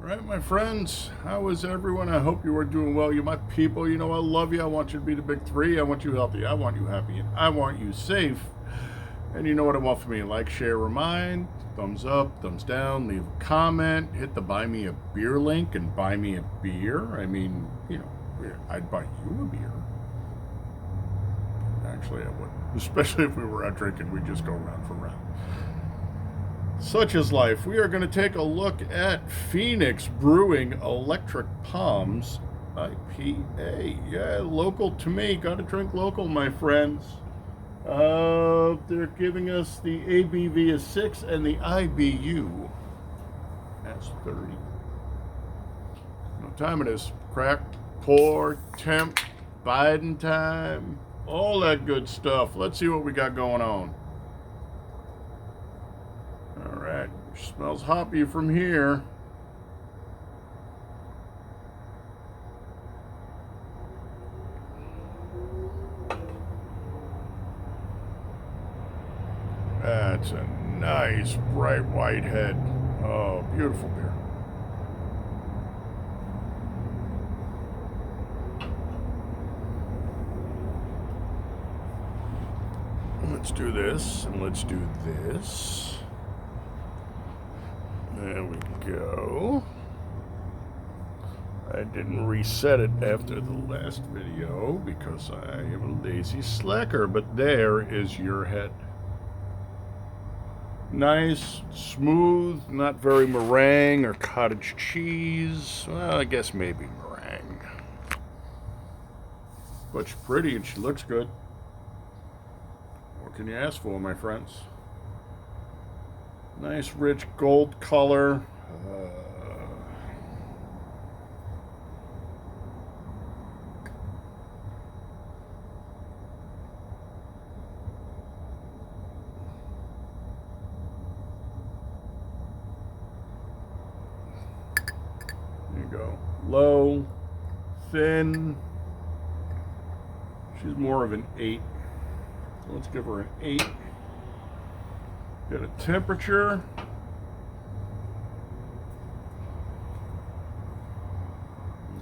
Right, my friends, how is everyone? I hope you are doing well. You my people, you know I love you. I want you to be the big three. I want you healthy. I want you happy. And I want you safe. And you know what I want from me. Like, share, remind, thumbs up, thumbs down, leave a comment, hit the buy me a beer link and buy me a beer. I mean, I'd buy you a beer. Actually, I would. Especially if we were out drinking, we'd just go round for round. Such is life. We are going to take a look at Phx Brewing electric-palms-ipa. Yeah, local to me. Got to drink local, my friends. They're giving us the ABV is 6 and the IBU as 30. What time it is? Crack, pour, temp, Biden time, all that good stuff. Let's see what we got going on. All right, smells hoppy from here. That's a nice bright white head. Oh, beautiful beer. Let's do this, and let's do this. There we go. I didn't reset it after the last video because I am a lazy slacker, but there is your head. Nice, smooth, not very meringue or cottage cheese. Well, I guess maybe meringue. But she's pretty and she looks good. What can you ask for, my friends? Nice, rich gold color. There you go. Low, thin. She's more of an 8. So let's give her an 8. Got a temperature.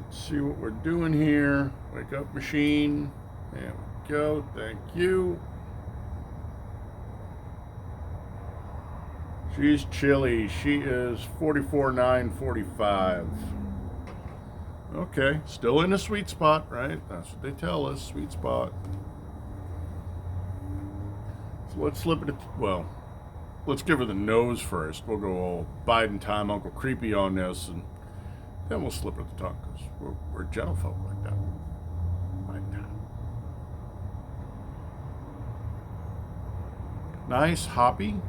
Let's see what we're doing here. Wake up machine. There we go. Thank you. She's chilly. She is 44.945. Okay, still in a sweet spot, right? That's what they tell us, sweet spot. So let's slip it, well, let's give her the nose first. We'll go all Biden time, Uncle Creepy on this, and then we'll slip her the tongue, because we're gentlefolk like that. Biden time. Nice, hoppy.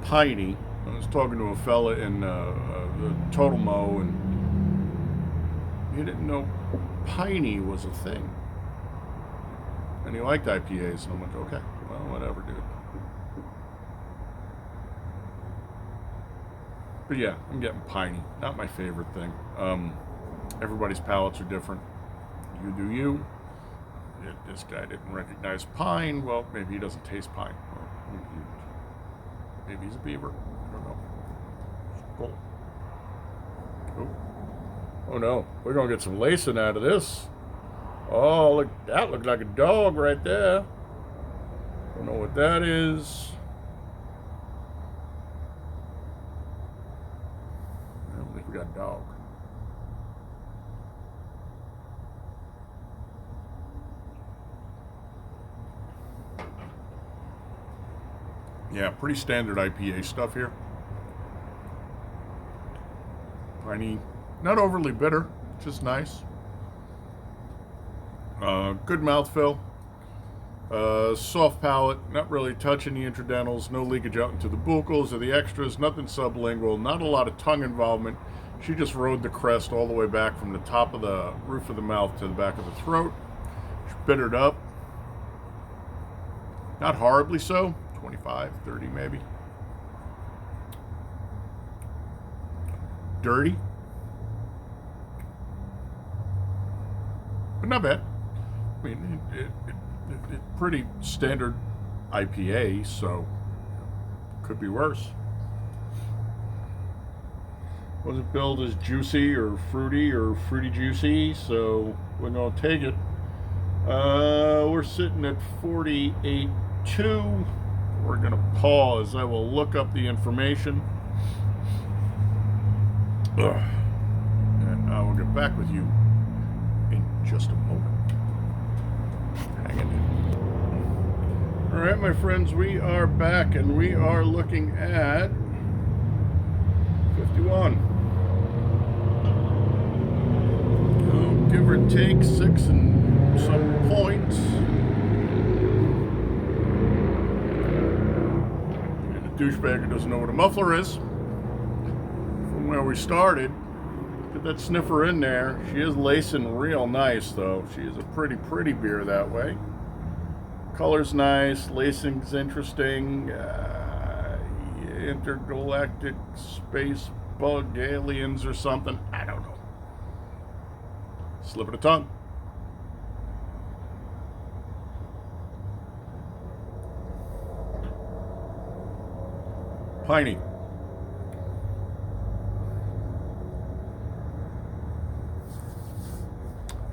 Piney. I was talking to a fella in the Total Mo, and he didn't know piney was a thing. And he liked IPAs, and I'm like, okay, well, whatever, dude. But yeah, I'm getting piney. Not my favorite thing. Everybody's palates are different. You do you. This guy didn't recognize pine. Well, maybe he doesn't taste pine. Maybe he's a beaver. I don't know. Cool. Oh no, we're gonna get some lacing out of this. Oh, look, that looked like a dog right there. Don't know what that is. I don't think we got a dog. Yeah, pretty standard IPA stuff here. Piney, not overly bitter, just nice. Good mouthfeel. Soft palate, not really touching the intradentals, no leakage out into the buccals or the extras, nothing sublingual, not a lot of tongue involvement. She just rode the crest all the way back from the top of the roof of the mouth to the back of the throat. She bittered up. Not horribly so. 25, 30 maybe. Dirty. But not bad. I mean, it's pretty standard IPA, so Could be worse. Wasn't billed as juicy or fruity juicy, so we're gonna take it. We're sitting at 48.2. We're gonna pause. I will look up the information. And I will get back with you in just a moment. Hang in there. All right, my friends, we are back, and we are looking at 51. Give or take 6 and some points. And the douchebag who doesn't know what a muffler is, from where we started, get that sniffer in there. She is lacing real nice, though. She is a pretty beer that way. Color's nice, lacing's interesting. Intergalactic space bug aliens or something. I don't know. Slip of the tongue. Piney.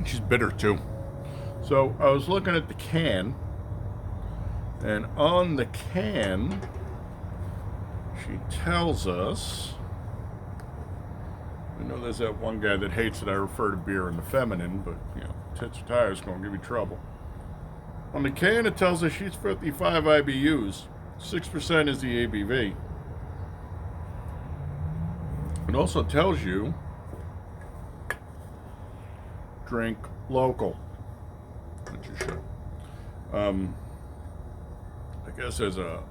She's bitter too. So I was looking at the can, and on the can she tells us, I know there's that one guy that hates that I refer to beer in the feminine, but you know, tits or tires gonna give you trouble. On the can it tells us she's 55 IBUs, 6% is the ABV. It also tells you drink local, which you should. I guess there's a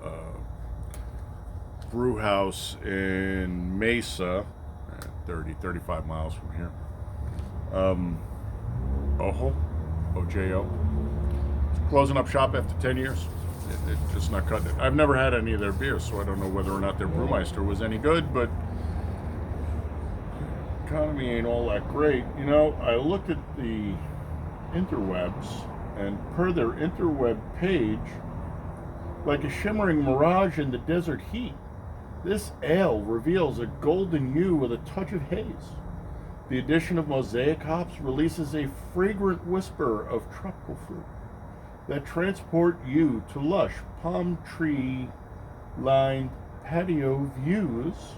brew house in Mesa, 35 miles from here. OJO. It's closing up shop after 10 years. It's just not cutting it. I've never had any of their beers, so I don't know whether or not their brewmeister was any good, but economy ain't all that great. You know, I looked at the interwebs, and per their interweb page, like a shimmering mirage in the desert heat, this ale reveals a golden hue with a touch of haze. The addition of mosaic hops releases a fragrant whisper of tropical fruit that transport you to lush palm tree-lined patio views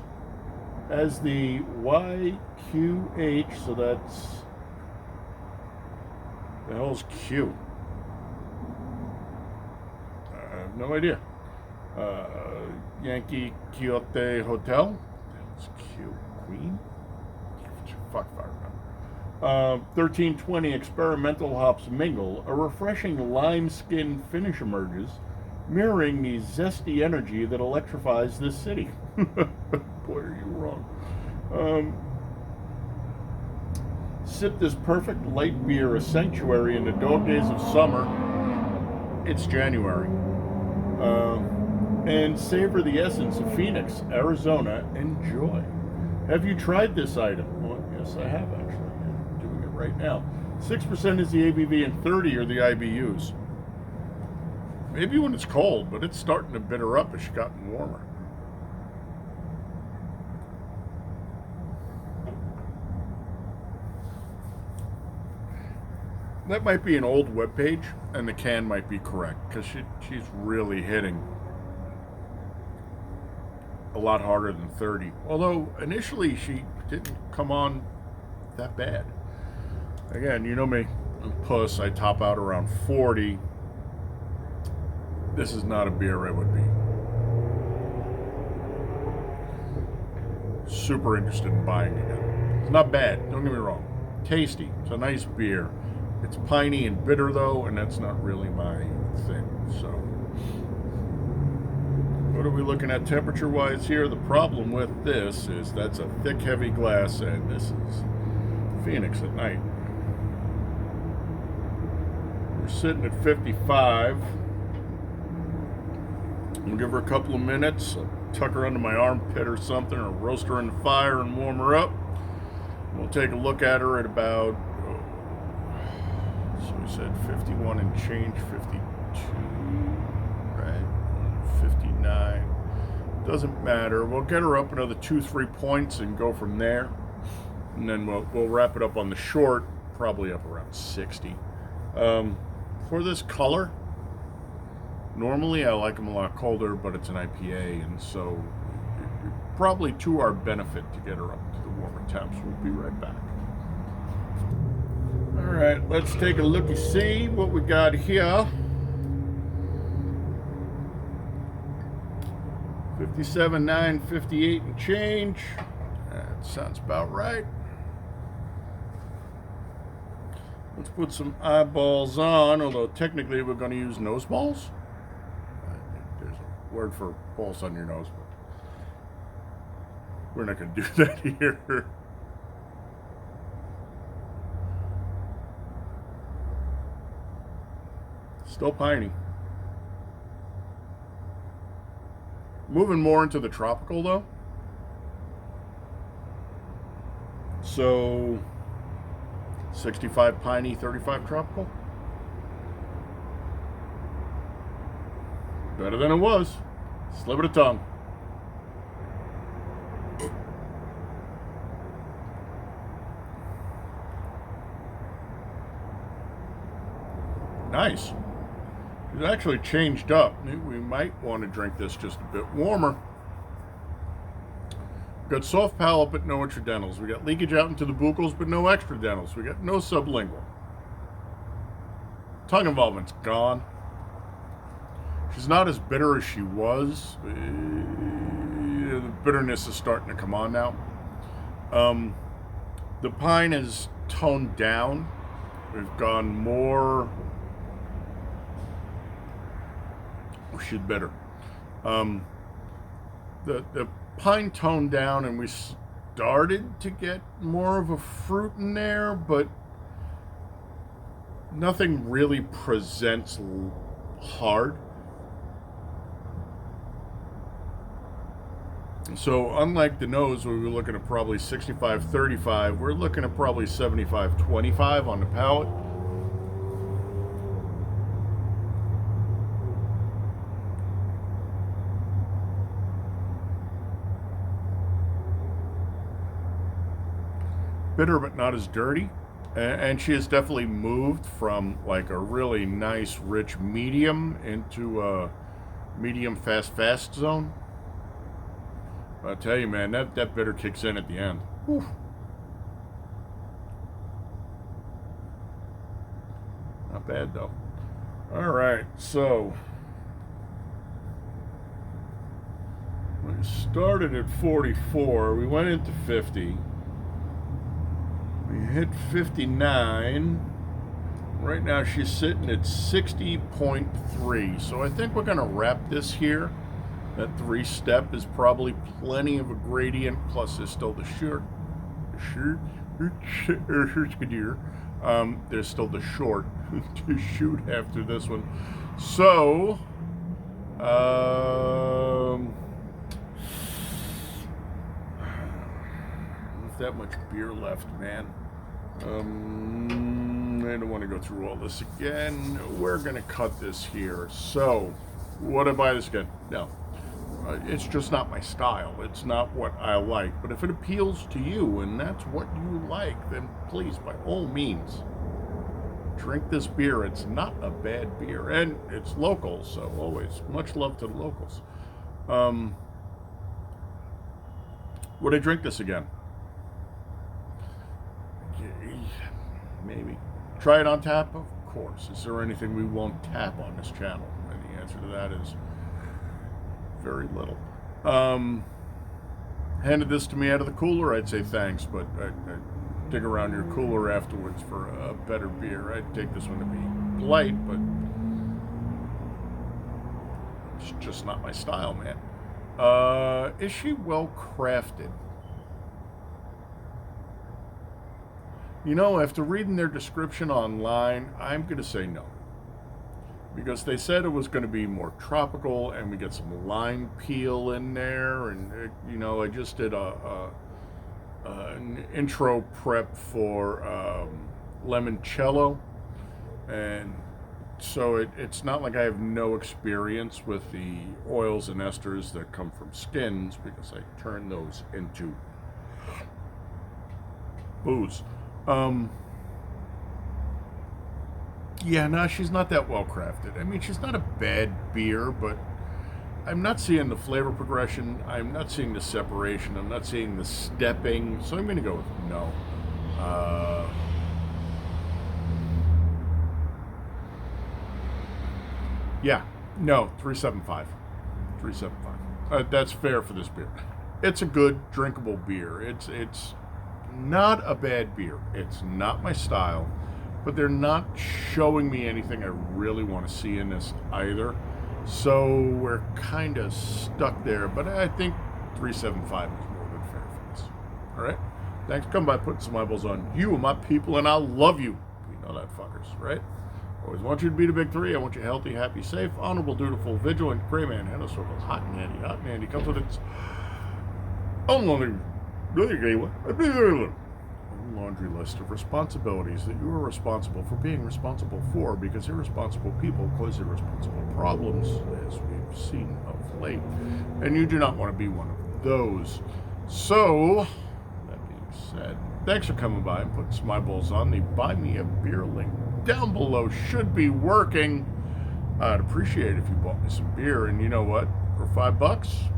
as the YQH, so that's, the hell's Q? I have no idea. Yankee Quixote Hotel. That's Q. Queen? Fuck if I remember. 1320 experimental hops mingle. A refreshing lime skin finish emerges, mirroring the zesty energy that electrifies this city. Boy, are you wrong. Sip this perfect light beer, a sanctuary in the dog days of summer. It's January. And savor the essence of Phoenix, Arizona. Enjoy. Have you tried this item? Well, yes, I have actually. I'm doing it right now. 6% is the ABV and 30 are the IBUs. Maybe when it's cold, but it's starting to bitter up as it's gotten warmer. That might be an old webpage, and the can might be correct, because she's really hitting a lot harder than 30. Although initially she didn't come on that bad. Again, you know me, I'm a puss. I top out around 40. This is not a beer I would be super interested in buying again. It's not bad, don't get me wrong. Tasty. It's a nice beer. It's piney and bitter though, and that's not really my thing. So what are we looking at temperature wise here? The problem with this is that's a thick, heavy glass, and this is Phoenix at night. We're sitting at 55. We'll give her a couple of minutes. I'll tuck her under my armpit or something, or roast her in the fire and warm her up. We'll take a look at her at about, so we said 51 and change, 52, right? 59. Doesn't matter. We'll get her up another 2-3 points and go from there. And then we'll wrap it up on the short, probably up around 60. For this color, normally I like them a lot colder, but it's an IPA, and so probably to our benefit to get her up to the warmer temps. We'll be right back. All right, let's take a look and see what we got here. 57.958 and change. That sounds about right. Let's put some eyeballs on, although technically we're going to use nose balls. There's a word for balls on your nose, but we're not going to do that here. Still piney. Moving more into the tropical though. So 65 piney, 35 tropical. Better than it was. Slip of the tongue. Nice. It's actually changed up. We might want to drink this just a bit warmer. We've got soft palate but no intradentals. We got leakage out into the buccals but no extradentals. We got no sublingual. Tongue involvement's gone. She's not as bitter as she was. The bitterness is starting to come on now. The pine is toned down. We've gone more... she's bitter. The pine toned down, and we started to get more of a fruit in there, but nothing really presents hard. So unlike the nose, where we were looking at probably 65-35, we're looking at probably 75-25 on the palate. Bitter but not as dirty, and she has definitely moved from like a really nice rich medium into a medium fast zone. But I tell you, man, that bitter kicks in at the end. Whew. Not bad though. All right, so we started at 44, we went into 50. We hit 59. Right now she's sitting at 60.3. So I think we're going to wrap this here. That 3-step is probably plenty of a gradient. Plus there's still the there's still the short to shoot after this one. So that much beer left, man. I don't want to go through all this again. We're gonna cut this here. So would I buy this again? No. It's just not my style. It's not what I like. But if it appeals to you and that's what you like, then please, by all means, drink this beer. It's not a bad beer, and it's local, so always much love to the locals. Would I drink this again? Maybe. Try it on tap? Of course. Is there anything we won't tap on this channel? And the answer to that is very little. Handed this to me out of the cooler, I'd say thanks, but I'd dig around your cooler afterwards for a better beer. I'd take this one to be polite, but it's just not my style, man. Is she well crafted? You know, after reading their description online, I'm going to say no. Because they said it was going to be more tropical, and we get some lime peel in there, and you know, I just did an intro prep for limoncello, and So it's not like I have no experience with the oils and esters that come from skins, because I turn those into booze. Yeah, no, she's not that well crafted. I mean, she's not a bad beer, but I'm not seeing the flavor progression. I'm not seeing the separation. I'm not seeing the stepping. So I'm going to go with no. Yeah, no, 375. 375. That's fair for this beer. It's a good drinkable beer. It's not a bad beer. It's not my style, but they're not showing me anything I really want to see in this either. So we're kind of stuck there, but I think 375 is more than fair for this. All right? Thanks for coming by, putting some eyeballs on you and my people, and I'll love you. You know that, fuckers, right? Always want you to be the big three. I want you healthy, happy, safe, honorable, dutiful, vigilant, gray man, handle circle, hot and handy. Hot and handy comes with its own laundry list of responsibilities that you are responsible for being responsible for, because irresponsible people cause irresponsible problems, as we've seen of late, and you do not want to be one of those. So, that being said, thanks for coming by and putting some eyeballs on. The Buy Me a Beer link down below should be working. I'd appreciate it if you bought me some beer, and you know what? For $5,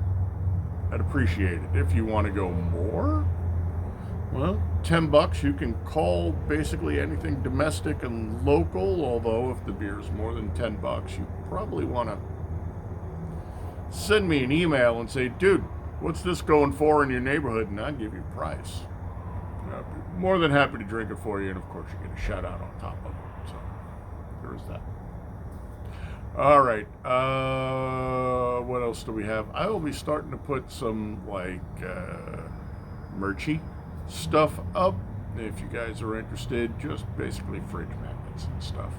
I'd appreciate it. If you want to go more, well, $10, you can call basically anything domestic and local, although if the beer is more than $10, you probably want to send me an email and say, dude, what's this going for in your neighborhood? And I'll give you a price. I'd be more than happy to drink it for you, and of course you get a shout out on top of it. So there is that. All right. What else do we have? I will be starting to put some merchy stuff up. If you guys are interested, just basically fridge magnets and stuff.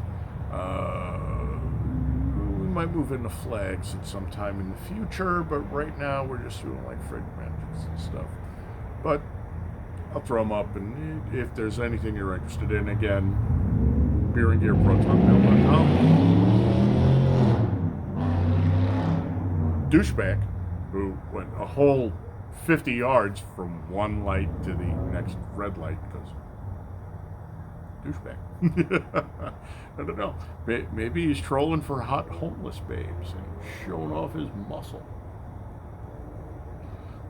We might move into flags at some time in the future, but right now we're just doing like fridge magnets and stuff. But I'll throw them up, and if there's anything you're interested in, again, beerandgearprotonmail.com. Douchebag, who went a whole 50 yards from one light to the next red light, because douchebag. I don't know. Maybe he's trolling for hot homeless babes and showing off his muscle.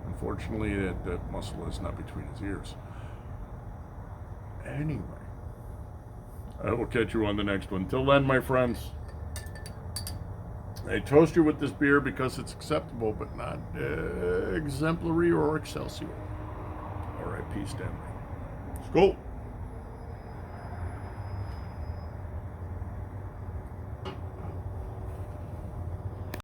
Unfortunately, that muscle is not between his ears. Anyway, I will catch you on the next one. Till then, my friends, I toast you with this beer because it's acceptable, but not exemplary or excelsior. All right, peace, Stanley. Skol.